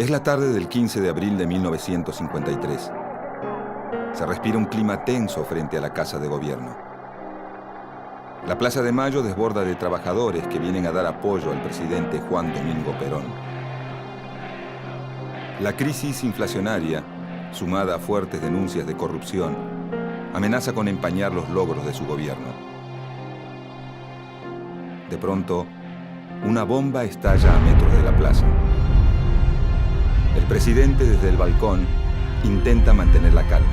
Es la tarde del 15 de abril de 1953. Se respira un clima tenso frente a la Casa de Gobierno. La Plaza de Mayo desborda de trabajadores que vienen a dar apoyo al presidente Juan Domingo Perón. La crisis inflacionaria, sumada a fuertes denuncias de corrupción, amenaza con empañar los logros de su gobierno. De pronto, una bomba estalla a metros de la plaza. El presidente, desde el balcón, intenta mantener la calma.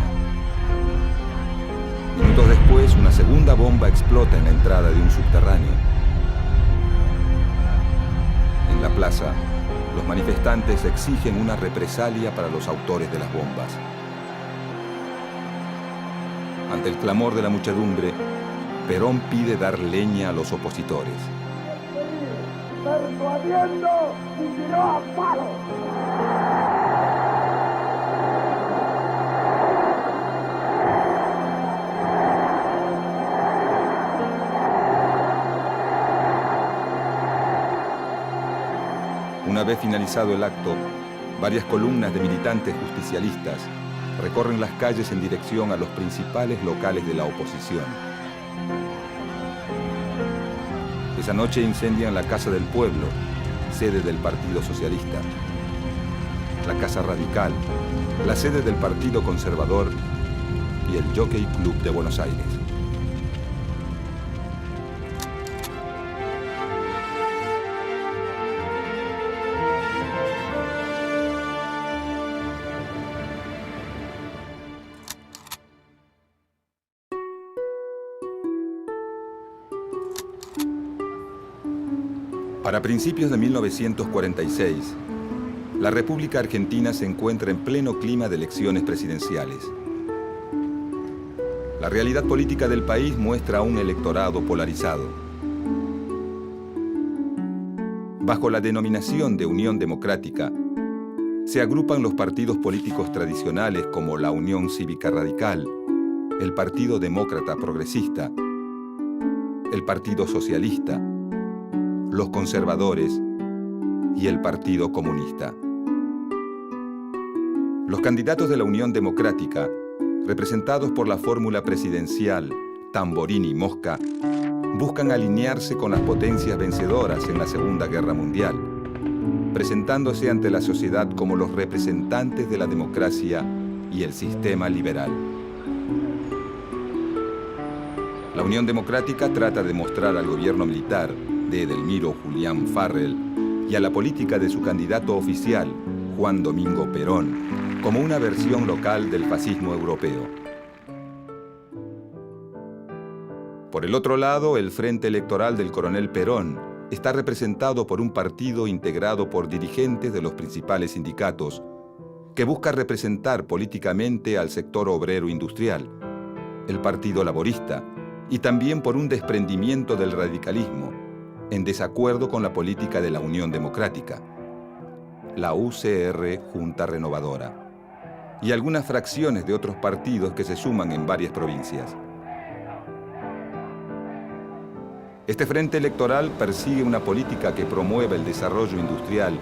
Minutos después, una segunda bomba explota en la entrada de un subterráneo. En la plaza, los manifestantes exigen una represalia para los autores de las bombas. Ante el clamor de la muchedumbre, Perón pide dar leña a los opositores. Persuadiendo y tiró a palo. Una vez finalizado el acto, varias columnas de militantes justicialistas recorren las calles en dirección a los principales locales de la oposición. Esa noche incendian la Casa del Pueblo, sede del Partido Socialista, la Casa Radical, la sede del Partido Conservador y el Jockey Club de Buenos Aires. Para principios de 1946, la República Argentina se encuentra en pleno clima de elecciones presidenciales. La realidad política del país muestra a un electorado polarizado. Bajo la denominación de Unión Democrática, se agrupan los partidos políticos tradicionales como la Unión Cívica Radical, el Partido Demócrata Progresista, el Partido Socialista, los conservadores y el Partido Comunista. Los candidatos de la Unión Democrática, representados por la fórmula presidencial Tamborini-Mosca, buscan alinearse con las potencias vencedoras en la Segunda Guerra Mundial, presentándose ante la sociedad como los representantes de la democracia y el sistema liberal. La Unión Democrática trata de mostrar al gobierno militar de Edelmiro Julián Farrell y a la política de su candidato oficial, Juan Domingo Perón, como una versión local del fascismo europeo. Por el otro lado, el Frente Electoral del Coronel Perón está representado por un partido integrado por dirigentes de los principales sindicatos que busca representar políticamente al sector obrero industrial, el Partido Laborista, y también por un desprendimiento del radicalismo, en desacuerdo con la política de la Unión Democrática, la UCR Junta Renovadora, y algunas fracciones de otros partidos que se suman en varias provincias. Este frente electoral persigue una política que promueva el desarrollo industrial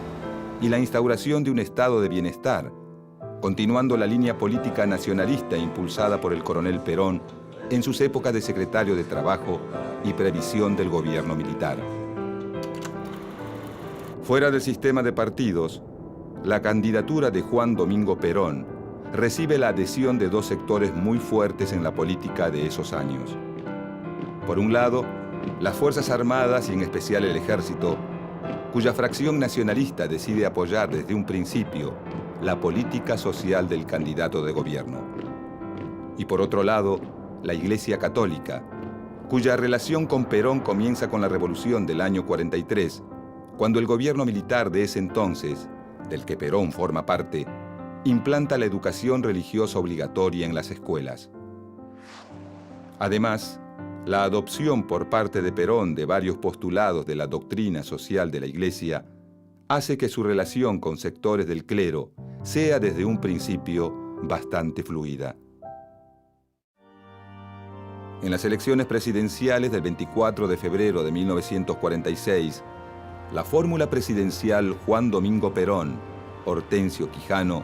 y la instauración de un estado de bienestar, continuando la línea política nacionalista impulsada por el coronel Perón en sus épocas de secretario de Trabajo y Previsión del gobierno militar. Fuera del sistema de partidos, la candidatura de Juan Domingo Perón recibe la adhesión de dos sectores muy fuertes en la política de esos años. Por un lado, las Fuerzas Armadas y en especial el Ejército, cuya fracción nacionalista decide apoyar desde un principio la política social del candidato de gobierno. Y por otro lado, la Iglesia Católica, cuya relación con Perón comienza con la Revolución del año 43, cuando el gobierno militar de ese entonces, del que Perón forma parte, implanta la educación religiosa obligatoria en las escuelas. Además, la adopción por parte de Perón de varios postulados de la doctrina social de la Iglesia hace que su relación con sectores del clero sea desde un principio bastante fluida. En las elecciones presidenciales del 24 de febrero de 1946, la fórmula presidencial Juan Domingo Perón Hortensio Quijano,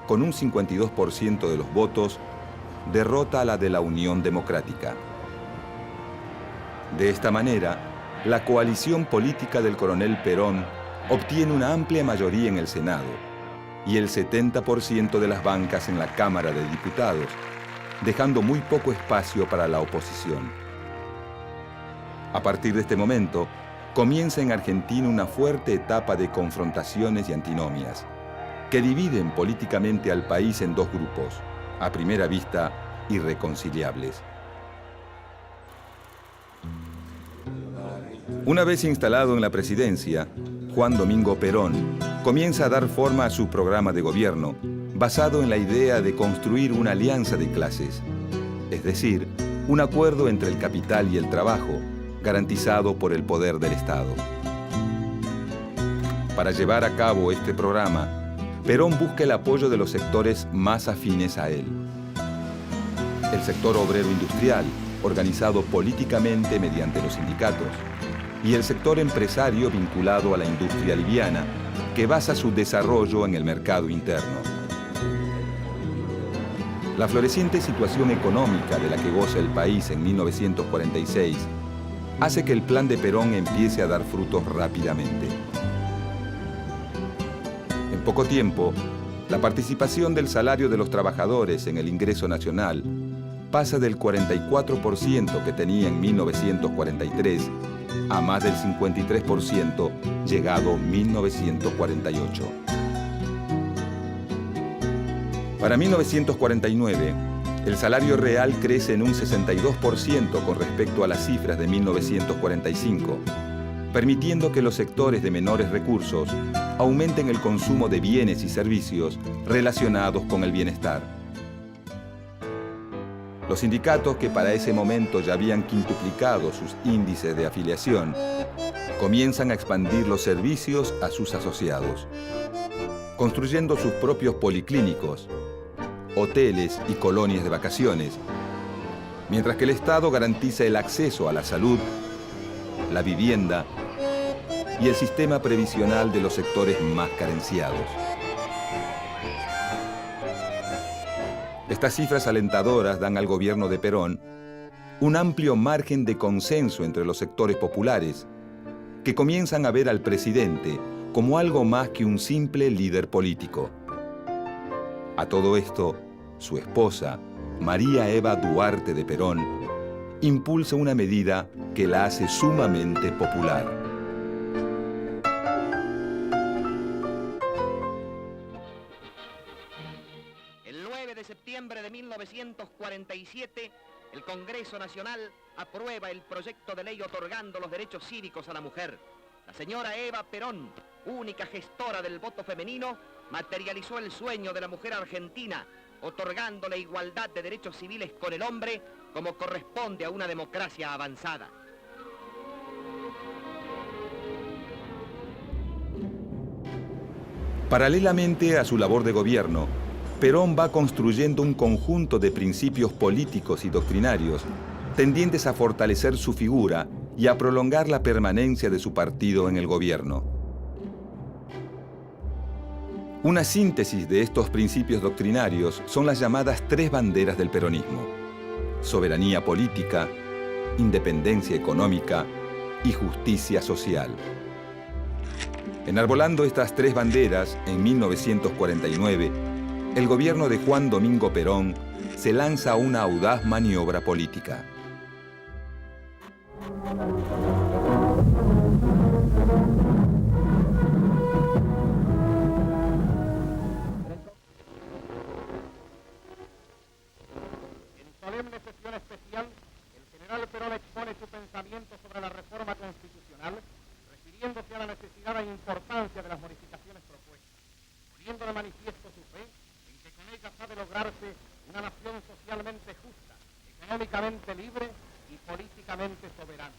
con un 52% de los votos, derrota a la de la Unión Democrática. De esta manera, la coalición política del coronel Perón obtiene una amplia mayoría en el Senado y el 70% de las bancas en la Cámara de Diputados, dejando muy poco espacio para la oposición. A partir de este momento, comienza en Argentina una fuerte etapa de confrontaciones y antinomias, que dividen políticamente al país en dos grupos, a primera vista irreconciliables. Una vez instalado en la presidencia, Juan Domingo Perón comienza a dar forma a su programa de gobierno, basado en la idea de construir una alianza de clases, es decir, un acuerdo entre el capital y el trabajo, garantizado por el poder del Estado. Para llevar a cabo este programa, Perón busca el apoyo de los sectores más afines a él. El sector obrero industrial, organizado políticamente mediante los sindicatos, y el sector empresario vinculado a la industria liviana, que basa su desarrollo en el mercado interno. La floreciente situación económica de la que goza el país en 1946 hace que el plan de Perón empiece a dar frutos rápidamente. En poco tiempo, la participación del salario de los trabajadores en el ingreso nacional pasa del 44% que tenía en 1943 a más del 53% llegado 1948. Para 1949, el salario real crece en un 62% con respecto a las cifras de 1945, permitiendo que los sectores de menores recursos aumenten el consumo de bienes y servicios relacionados con el bienestar. Los sindicatos, que para ese momento ya habían quintuplicado sus índices de afiliación, comienzan a expandir los servicios a sus asociados, construyendo sus propios policlínicos, hoteles y colonias de vacaciones, mientras que el Estado garantiza el acceso a la salud, la vivienda y el sistema previsional de los sectores más carenciados. Estas cifras alentadoras dan al gobierno de Perón un amplio margen de consenso entre los sectores populares, que comienzan a ver al presidente como algo más que un simple líder político. A todo esto, su esposa, María Eva Duarte de Perón, impulsa una medida que la hace sumamente popular. El 9 de septiembre de 1947, el Congreso Nacional aprueba el proyecto de ley otorgando los derechos cívicos a la mujer. La señora Eva Perón, única gestora del voto femenino, materializó el sueño de la mujer argentina, otorgando la igualdad de derechos civiles con el hombre como corresponde a una democracia avanzada. Paralelamente a su labor de gobierno, Perón va construyendo un conjunto de principios políticos y doctrinarios tendientes a fortalecer su figura y a prolongar la permanencia de su partido en el gobierno. Una síntesis de estos principios doctrinarios son las llamadas tres banderas del peronismo: soberanía política, independencia económica y justicia social. Enarbolando estas tres banderas, en 1949, el gobierno de Juan Domingo Perón se lanza a una audaz maniobra política. En solemne sesión especial, el general Perón expone su pensamiento sobre la reforma constitucional, refiriéndose a la necesidad e importancia de las modificaciones propuestas, poniendo de manifiesto su fe en que con ellas ha de lograrse una nación socialmente justa, económicamente libre y políticamente soberana.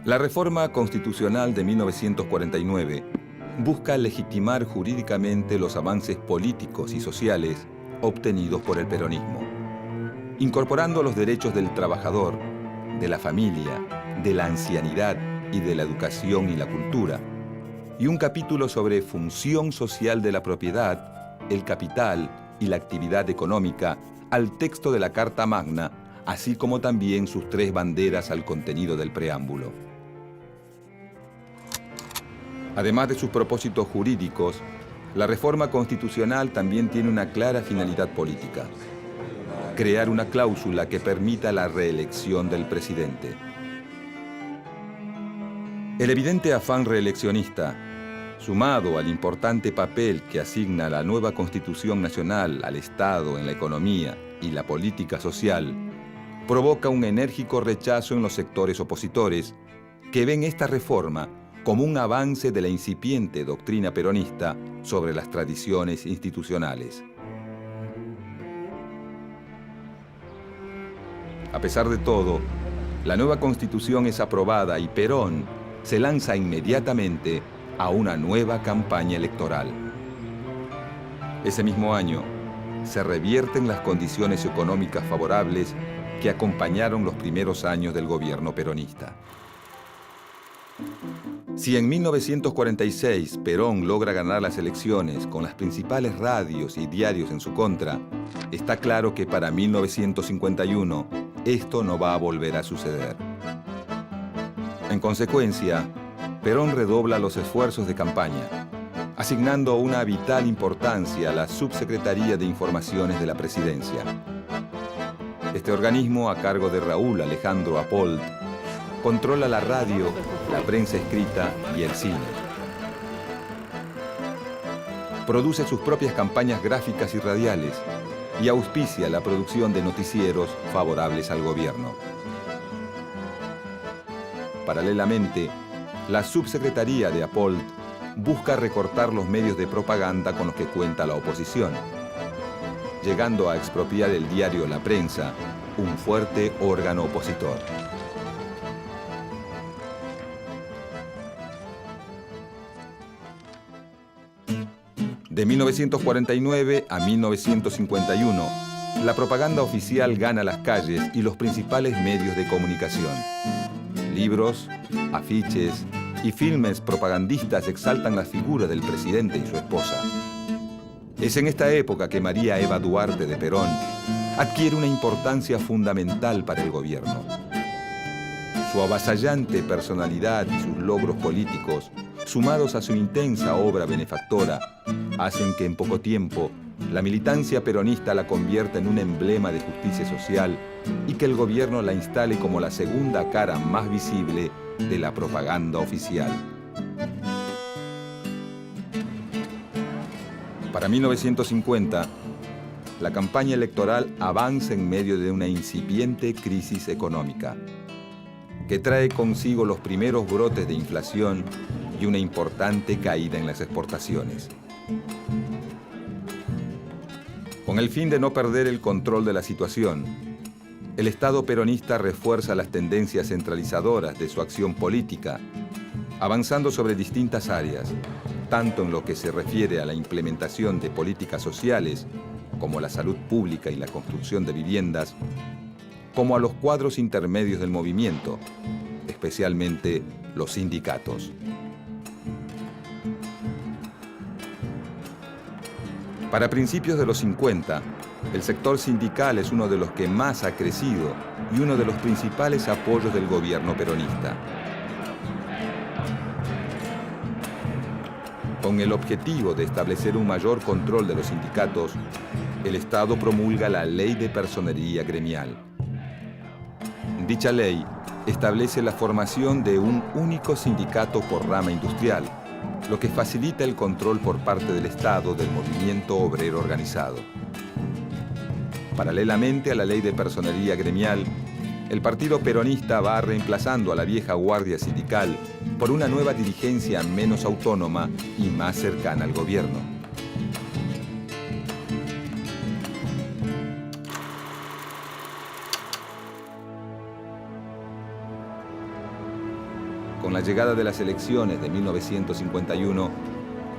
La reforma constitucional de 1949 busca legitimar jurídicamente los avances políticos y sociales obtenidos por el peronismo, incorporando los derechos del trabajador, de la familia, de la ancianidad y de la educación y la cultura, y un capítulo sobre función social de la propiedad, el capital y la actividad económica al texto de la Carta Magna, así como también sus 3 banderas al contenido del preámbulo. Además de sus propósitos jurídicos, la reforma constitucional también tiene una clara finalidad política: crear una cláusula que permita la reelección del presidente. El evidente afán reeleccionista, sumado al importante papel que asigna la nueva Constitución Nacional al Estado en la economía y la política social, provoca un enérgico rechazo en los sectores opositores que ven esta reforma como un avance de la incipiente doctrina peronista sobre las tradiciones institucionales. A pesar de todo, la nueva Constitución es aprobada y Perón se lanza inmediatamente a una nueva campaña electoral. Ese mismo año, se revierten las condiciones económicas favorables que acompañaron los primeros años del gobierno peronista. Si en 1946 Perón logra ganar las elecciones con las principales radios y diarios en su contra, está claro que para 1951 esto no va a volver a suceder. En consecuencia, Perón redobla los esfuerzos de campaña, asignando una vital importancia a la Subsecretaría de Informaciones de la Presidencia. Este organismo, a cargo de Raúl Alejandro Apold, controla la radio, la prensa escrita y el cine. Produce sus propias campañas gráficas y radiales y auspicia la producción de noticieros favorables al gobierno. Paralelamente, la Subsecretaría de Apold busca recortar los medios de propaganda con los que cuenta la oposición, llegando a expropiar el diario La Prensa, un fuerte órgano opositor. De 1949 a 1951, la propaganda oficial gana las calles y los principales medios de comunicación. Libros, afiches y filmes propagandistas exaltan la figura del presidente y su esposa. Es en esta época que María Eva Duarte de Perón adquiere una importancia fundamental para el gobierno. Su avasallante personalidad y sus logros políticos, sumados a su intensa obra benefactora, hacen que en poco tiempo la militancia peronista la convierta en un emblema de justicia social y que el gobierno la instale como la segunda cara más visible de la propaganda oficial. Para 1950, la campaña electoral avanza en medio de una incipiente crisis económica, que trae consigo los primeros brotes de inflación y una importante caída en las exportaciones. Con el fin de no perder el control de la situación, el Estado peronista refuerza las tendencias centralizadoras de su acción política, avanzando sobre distintas áreas, tanto en lo que se refiere a la implementación de políticas sociales, como la salud pública y la construcción de viviendas, como a los cuadros intermedios del movimiento, especialmente los sindicatos. Para principios de los 50, el sector sindical es uno de los que más ha crecido y uno de los principales apoyos del gobierno peronista. Con el objetivo de establecer un mayor control de los sindicatos, el Estado promulga la Ley de Personería Gremial. Dicha ley establece la formación de un único sindicato por rama industrial, lo que facilita el control por parte del Estado del movimiento obrero organizado. Paralelamente a la Ley de Personería Gremial, el Partido Peronista va reemplazando a la vieja guardia sindical por una nueva dirigencia menos autónoma y más cercana al gobierno. Con la llegada de las elecciones de 1951,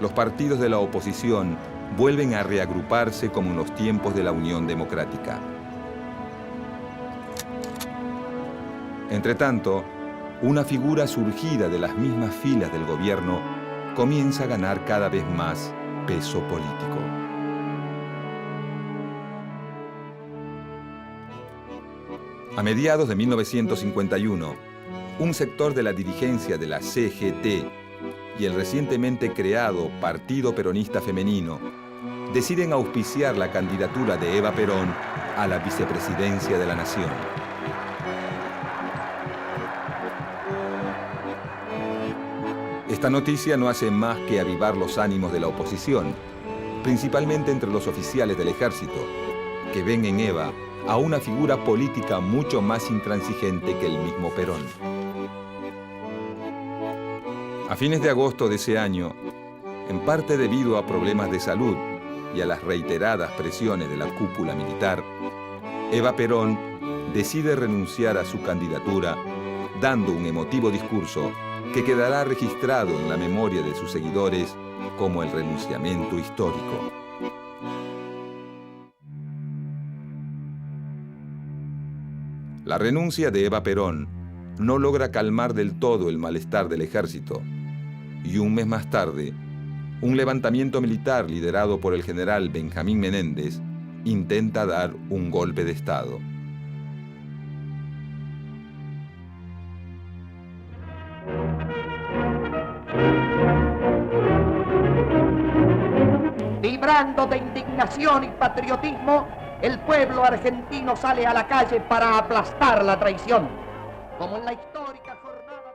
los partidos de la oposición vuelven a reagruparse como en los tiempos de la Unión Democrática. Entretanto, una figura surgida de las mismas filas del gobierno comienza a ganar cada vez más peso político. A mediados de 1951, un sector de la dirigencia de la CGT y el recientemente creado Partido Peronista Femenino deciden auspiciar la candidatura de Eva Perón a la vicepresidencia de la Nación. Esta noticia no hace más que avivar los ánimos de la oposición, principalmente entre los oficiales del ejército, que ven en Eva a una figura política mucho más intransigente que el mismo Perón. A fines de agosto de ese año, en parte debido a problemas de salud y a las reiteradas presiones de la cúpula militar, Eva Perón decide renunciar a su candidatura, dando un emotivo discurso que quedará registrado en la memoria de sus seguidores como el renunciamiento histórico. La renuncia de Eva Perón no logra calmar del todo el malestar del ejército, y un mes más tarde, un levantamiento militar liderado por el general Benjamín Menéndez intenta dar un golpe de Estado. Vibrando de indignación y patriotismo, el pueblo argentino sale a la calle para aplastar la traición, como en la histórica jornada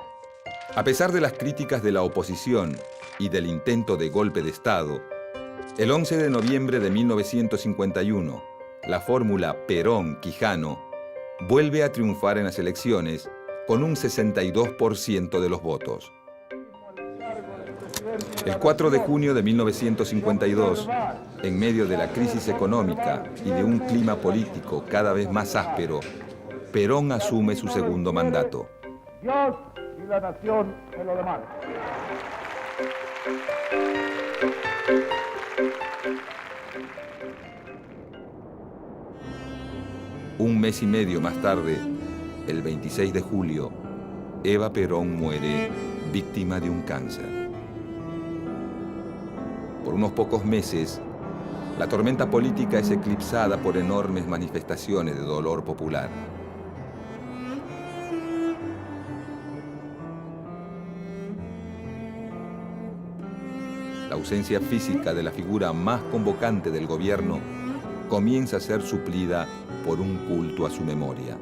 A pesar de las críticas de la oposición y del intento de golpe de Estado, el 11 de noviembre de 1951, la fórmula Perón-Quijano vuelve a triunfar en las elecciones con un 62% de los votos. El 4 de junio de 1952, en medio de la crisis económica y de un clima político cada vez más áspero, Perón asume su segundo mandato. Dios y la nación se lo demandan. Un mes y medio más tarde, el 26 de julio, Eva Perón muere víctima de un cáncer. Por unos pocos meses, la tormenta política es eclipsada por enormes manifestaciones de dolor popular. La ausencia física de la figura más convocante del gobierno comienza a ser suplida por un culto a su memoria.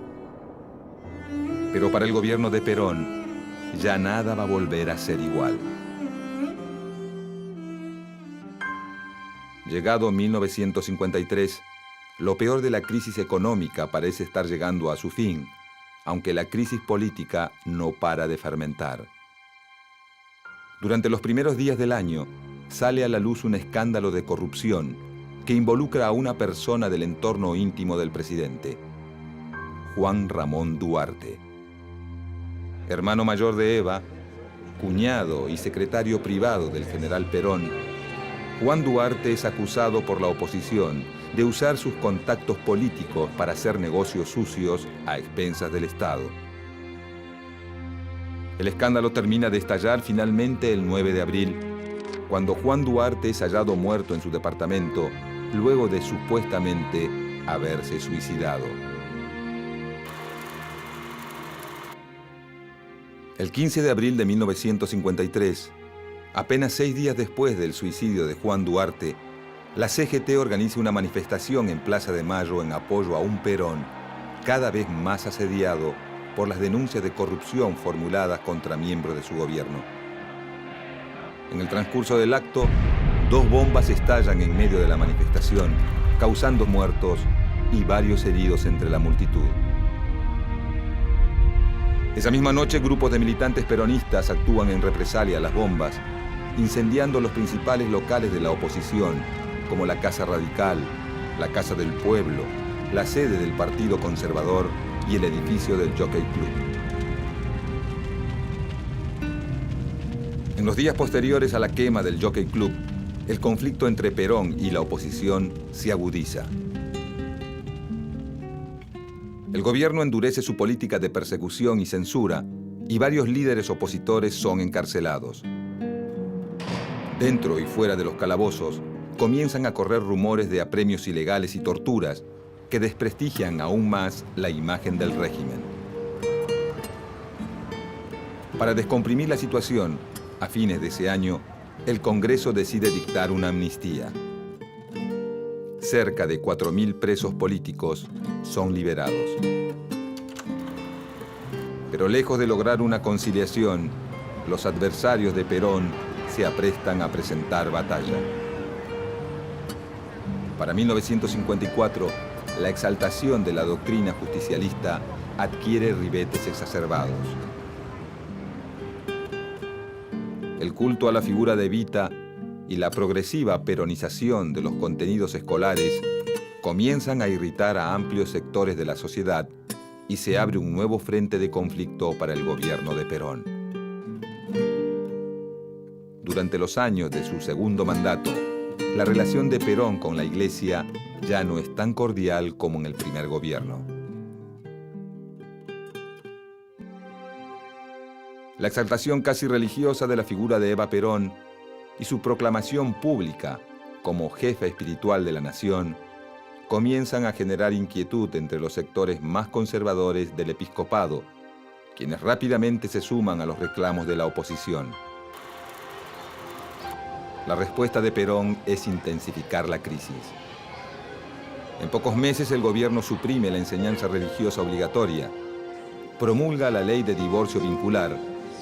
Pero para el gobierno de Perón, ya nada va a volver a ser igual. Llegado 1953, lo peor de la crisis económica parece estar llegando a su fin, aunque la crisis política no para de fermentar. Durante los primeros días del año, sale a la luz un escándalo de corrupción que involucra a una persona del entorno íntimo del presidente, Juan Ramón Duarte. Hermano mayor de Eva, cuñado y secretario privado del general Perón, Juan Duarte es acusado por la oposición de usar sus contactos políticos para hacer negocios sucios a expensas del Estado. El escándalo termina de estallar finalmente el 9 de abril, cuando Juan Duarte es hallado muerto en su departamento luego de supuestamente haberse suicidado. El 15 de abril de 1953, apenas 6 días después del suicidio de Juan Duarte, la CGT organiza una manifestación en Plaza de Mayo en apoyo a un Perón cada vez más asediado por las denuncias de corrupción formuladas contra miembros de su gobierno. En el transcurso del acto, 2 bombas estallan en medio de la manifestación, causando muertos y varios heridos entre la multitud. Esa misma noche, grupos de militantes peronistas actúan en represalia a las bombas, incendiando los principales locales de la oposición, como la Casa Radical, la Casa del Pueblo, la sede del Partido Conservador y el edificio del Jockey Club. En los días posteriores a la quema del Jockey Club, el conflicto entre Perón y la oposición se agudiza. El gobierno endurece su política de persecución y censura y varios líderes opositores son encarcelados. Dentro y fuera de los calabozos, comienzan a correr rumores de apremios ilegales y torturas que desprestigian aún más la imagen del régimen. Para descomprimir la situación, a fines de ese año, el Congreso decide dictar una amnistía. Cerca de 4.000 presos políticos son liberados. Pero lejos de lograr una conciliación, los adversarios de Perón se aprestan a presentar batalla. Para 1954, la exaltación de la doctrina justicialista adquiere ribetes exacerbados. El culto a la figura de Evita y la progresiva peronización de los contenidos escolares comienzan a irritar a amplios sectores de la sociedad y se abre un nuevo frente de conflicto para el gobierno de Perón. Durante los años de su segundo mandato, la relación de Perón con la Iglesia ya no es tan cordial como en el primer gobierno. La exaltación casi religiosa de la figura de Eva Perón y su proclamación pública como jefa espiritual de la nación comienzan a generar inquietud entre los sectores más conservadores del episcopado, quienes rápidamente se suman a los reclamos de la oposición. La respuesta de Perón es intensificar la crisis. En pocos meses el gobierno suprime la enseñanza religiosa obligatoria, promulga la ley de divorcio vincular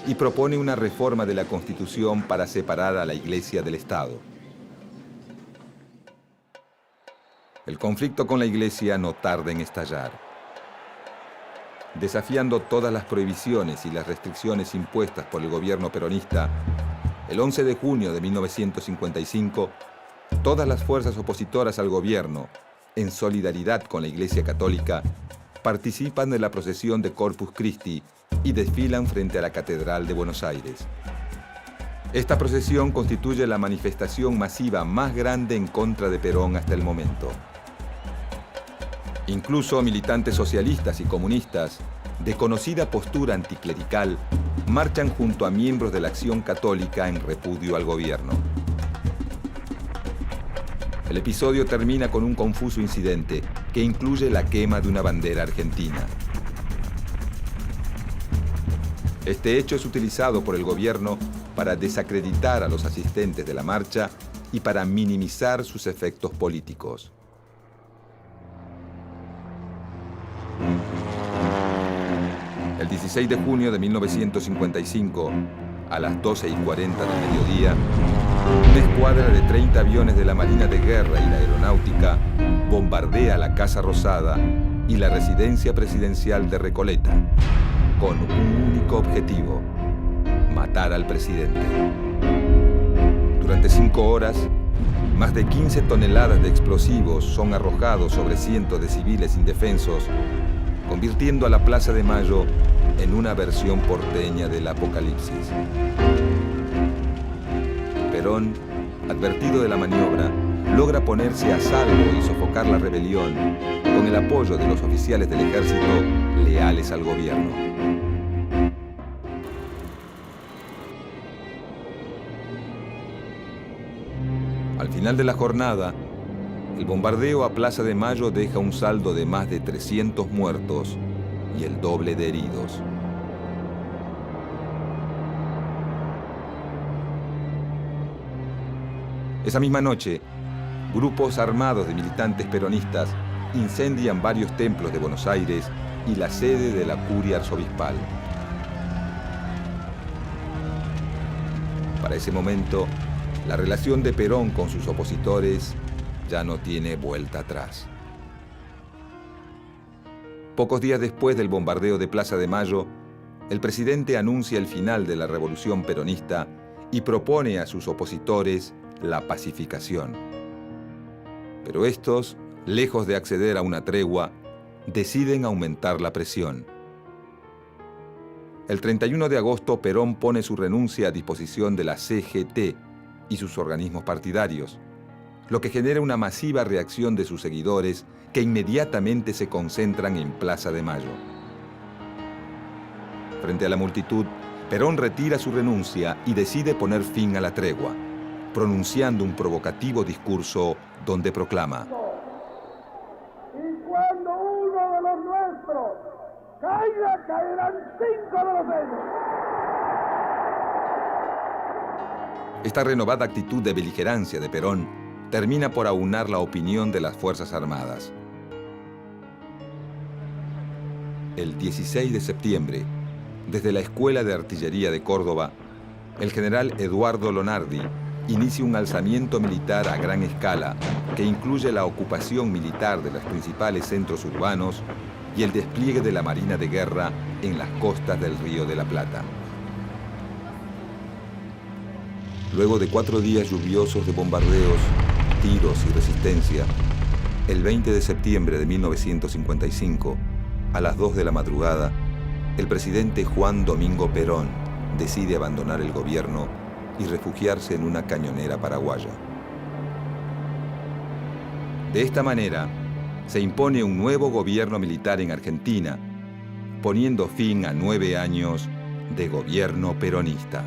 y propone una reforma de la Constitución para separar a la Iglesia del Estado. El conflicto con la Iglesia no tarda en estallar. Desafiando todas las prohibiciones y las restricciones impuestas por el gobierno peronista, el 11 de junio de 1955, todas las fuerzas opositoras al gobierno, en solidaridad con la Iglesia Católica, participan de la procesión de Corpus Christi y desfilan frente a la Catedral de Buenos Aires. Esta procesión constituye la manifestación masiva más grande en contra de Perón hasta el momento. Incluso militantes socialistas y comunistas, de conocida postura anticlerical, marchan junto a miembros de la Acción Católica en repudio al gobierno. El episodio termina con un confuso incidente que incluye la quema de una bandera argentina. Este hecho es utilizado por el gobierno para desacreditar a los asistentes de la marcha y para minimizar sus efectos políticos. El 16 de junio de 1955, a las 12:40 del mediodía, una escuadra de 30 aviones de la Marina de Guerra y la Aeronáutica bombardea la Casa Rosada y la residencia presidencial de Recoleta, con un único objetivo: matar al presidente. Durante 5 horas, más de 15 toneladas de explosivos son arrojados sobre cientos de civiles indefensos, convirtiendo a la Plaza de Mayo en una versión porteña del apocalipsis. Perón, advertido de la maniobra, logra ponerse a salvo y sofocar la rebelión con el apoyo de los oficiales del ejército leales al gobierno. Al final de la jornada, el bombardeo a Plaza de Mayo deja un saldo de más de 300 muertos y el doble de heridos. Esa misma noche, grupos armados de militantes peronistas incendian varios templos de Buenos Aires y la sede de la curia arzobispal. Para ese momento, la relación de Perón con sus opositores ya no tiene vuelta atrás. Pocos días después del bombardeo de Plaza de Mayo, el presidente anuncia el final de la revolución peronista y propone a sus opositores la pacificación. Pero estos, lejos de acceder a una tregua, deciden aumentar la presión. El 31 de agosto, Perón pone su renuncia a disposición de la CGT y sus organismos partidarios, lo que genera una masiva reacción de sus seguidores que inmediatamente se concentran en Plaza de Mayo. Frente a la multitud, Perón retira su renuncia y decide poner fin a la tregua, pronunciando un provocativo discurso donde proclama: Y cuando uno de los nuestros caiga, caerán 5 de los de ellos. Esta renovada actitud de beligerancia de Perón termina por aunar la opinión de las Fuerzas Armadas. El 16 de septiembre, desde la Escuela de Artillería de Córdoba, el general Eduardo Lonardi inicia un alzamiento militar a gran escala que incluye la ocupación militar de los principales centros urbanos y el despliegue de la Marina de Guerra en las costas del Río de la Plata. Luego de 4 días lluviosos de bombardeos, tiros y resistencia, el 20 de septiembre de 1955, a las 2 de la madrugada, el presidente Juan Domingo Perón decide abandonar el gobierno y refugiarse en una cañonera paraguaya. De esta manera, se impone un nuevo gobierno militar en Argentina, poniendo fin a 9 años de gobierno peronista.